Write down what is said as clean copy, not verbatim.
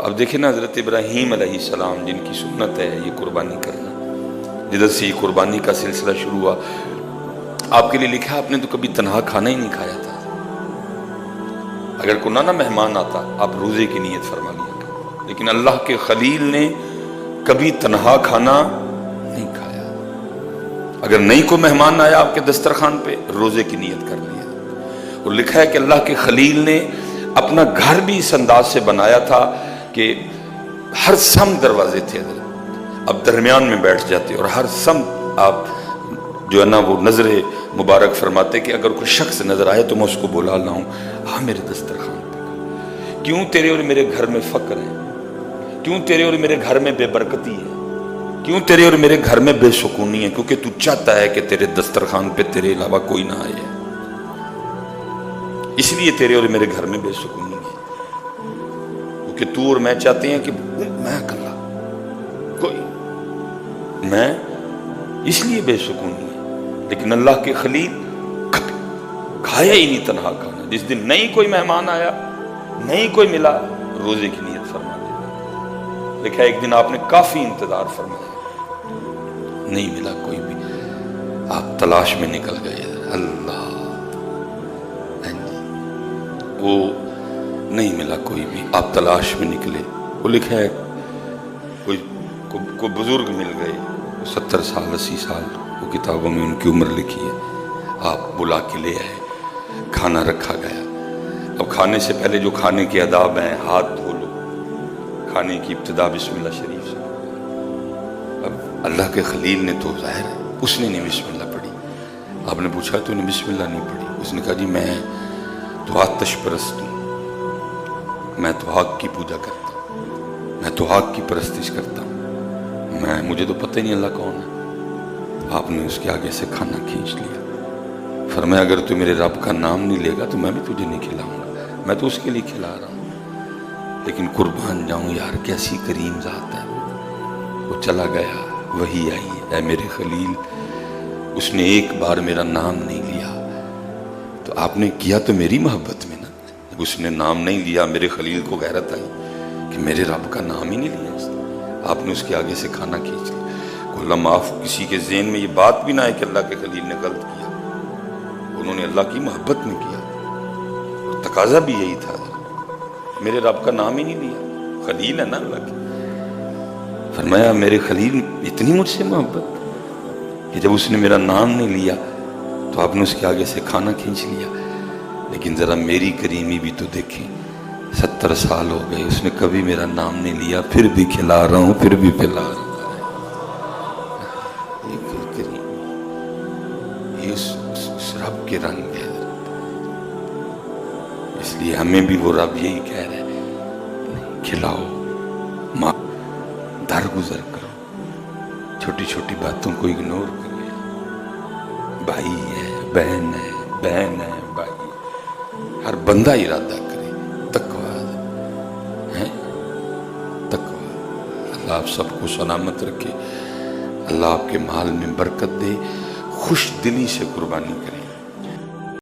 اب دیکھیں نا حضرت ابراہیم علیہ السلام جن کی سنت ہے یہ قربانی کرنا، جدھر سے یہ قربانی کا سلسلہ شروع ہوا، آپ کے لیے لکھا آپ نے تو کبھی تنہا کھانا ہی نہیں کھایا تھا۔ اگر کوئی نہ مہمان آتا آپ روزے کی نیت فرما لیا کریں، لیکن اللہ کے خلیل نے کبھی تنہا کھانا نہیں کھایا۔ اگر نہیں کوئی مہمان آیا آپ کے دسترخوان پہ، روزے کی نیت کر لیا۔ اور لکھا ہے کہ اللہ کے خلیل نے اپنا گھر بھی اس انداز سے بنایا تھا کہ ہر سمت دروازے تھے، اب درمیان میں بیٹھ جاتے اور ہر سمت آپ جو ہے نا وہ نظر مبارک فرماتے کہ اگر کوئی شخص نظر آئے تو میں اس کو بلا لاؤں، ہاں میرے دسترخوان پہ، کیوں تیرے اور میرے گھر میں فقر ہے، کیوں تیرے اور میرے گھر میں بے برکتی ہے، کیوں تیرے اور میرے گھر میں بے سکونی ہے، کیونکہ تو چاہتا ہے کہ تیرے دسترخوان پہ تیرے علاوہ کوئی نہ آئے، اس لیے تیرے اور میرے گھر میں بے سکونی ہے، کیونکہ تو اور میں چاہتے ہیں کہ میں اکلا، کوئی میں، اس لیے بے سکونی ہے۔ لیکن اللہ کے خلیل کبھی کھایا ہی نہیں تنہا کھانا۔ جس دن نہیں کوئی مہمان آیا، نہیں کوئی ملا، روزے کی نیت فرما دیا۔ لکھا ایک دن آپ نے کافی انتظار فرمایا، نہیں ملا کوئی بھی، آپ تلاش میں نکل گئے، اللہ وہ نہیں ملا کوئی بھی، آپ تلاش میں نکلے۔ وہ لکھا ہے کوئی بزرگ مل گئے، 70 سال 80 سال، وہ کتابوں میں ان کی عمر لکھی ہے، آپ بلا کے لے آئے، کھانا رکھا گیا۔ اب کھانے سے پہلے جو کھانے کے آداب ہیں، ہاتھ دھو لو، کھانے کی ابتدا بسم اللہ شریف سے۔ اب اللہ کے خلیل نے تو ظاہر ہے اس نے نہیں بسم اللہ پڑھی۔ آپ نے پوچھا تو نے بسم اللہ نہیں پڑھی؟ اس نے کہا جی میں تو آتش پرست ہوں، میں تو آگ کی پوجا کرتا ہوں، میں تو آگ کی پرستش کرتا ہوں، مجھے تو پتہ ہی نہیں اللہ کون ہے۔ آپ نے اس کے آگے سے کھانا کھینچ لیا، فرمایا اگر تو میرے رب کا نام نہیں لے گا تو میں بھی تجھے نہیں کھلاؤں گا، میں تو اس کے لیے کھلا رہا ہوں، لیکن قربان جاؤں یار کیسی کریم ذات ہے۔ وہ چلا گیا، وہی آئی، اے میرے خلیل اس نے ایک بار میرا نام نہیں لیا، تو آپ نے کیا تو میری محبت میں نا، اس نے نام نہیں لیا، میرے خلیل کو غیرت آئی کہ میرے رب کا نام ہی نہیں لیا اس نے، آپ نے اس کے آگے سے کھانا کھینچ لیا۔ اللہ معاف کسی کے ذہن میں یہ بات بھی نہ ہے کہ اللہ کے خلیل نے غلط کیا، انہوں نے اللہ کی محبت میں کیا، اور تقاضا بھی یہی تھا، میرے رب کا نام ہی نہیں لیا، خلیل ہے نا اللہ کی۔ فرمایا میرے خلیل اتنی مجھ سے محبت کہ جب اس نے میرا نام نہیں لیا تو آپ نے اس کے آگے سے کھانا کھینچ لیا۔ لیکن ذرا میری کریمی بھی تو دیکھیں، 70 سال ہو گئے اس نے کبھی میرا نام نہیں لیا، پھر بھی کھلا رہا ہوں، پھر بھی پلا رہا ہوں۔ یہ اس رب کے رنگ ہے، اس لیے ہمیں بھی وہ رب یہی کہہ رہے ہیں، کھلاؤ، ماں درگزر کرو، چھوٹی چھوٹی باتوں کو اگنور کرو، بھائی ہے، بہن ہے، بہن ہے، بھائی ہے، ہر بندہ ارادہ کرے، تقویٰ ہے، تقویٰ۔ اللہ آپ سب کو سلامت رکھے، اللہ آپ کے مال میں برکت دے، خوش دلی سے قربانی کرے۔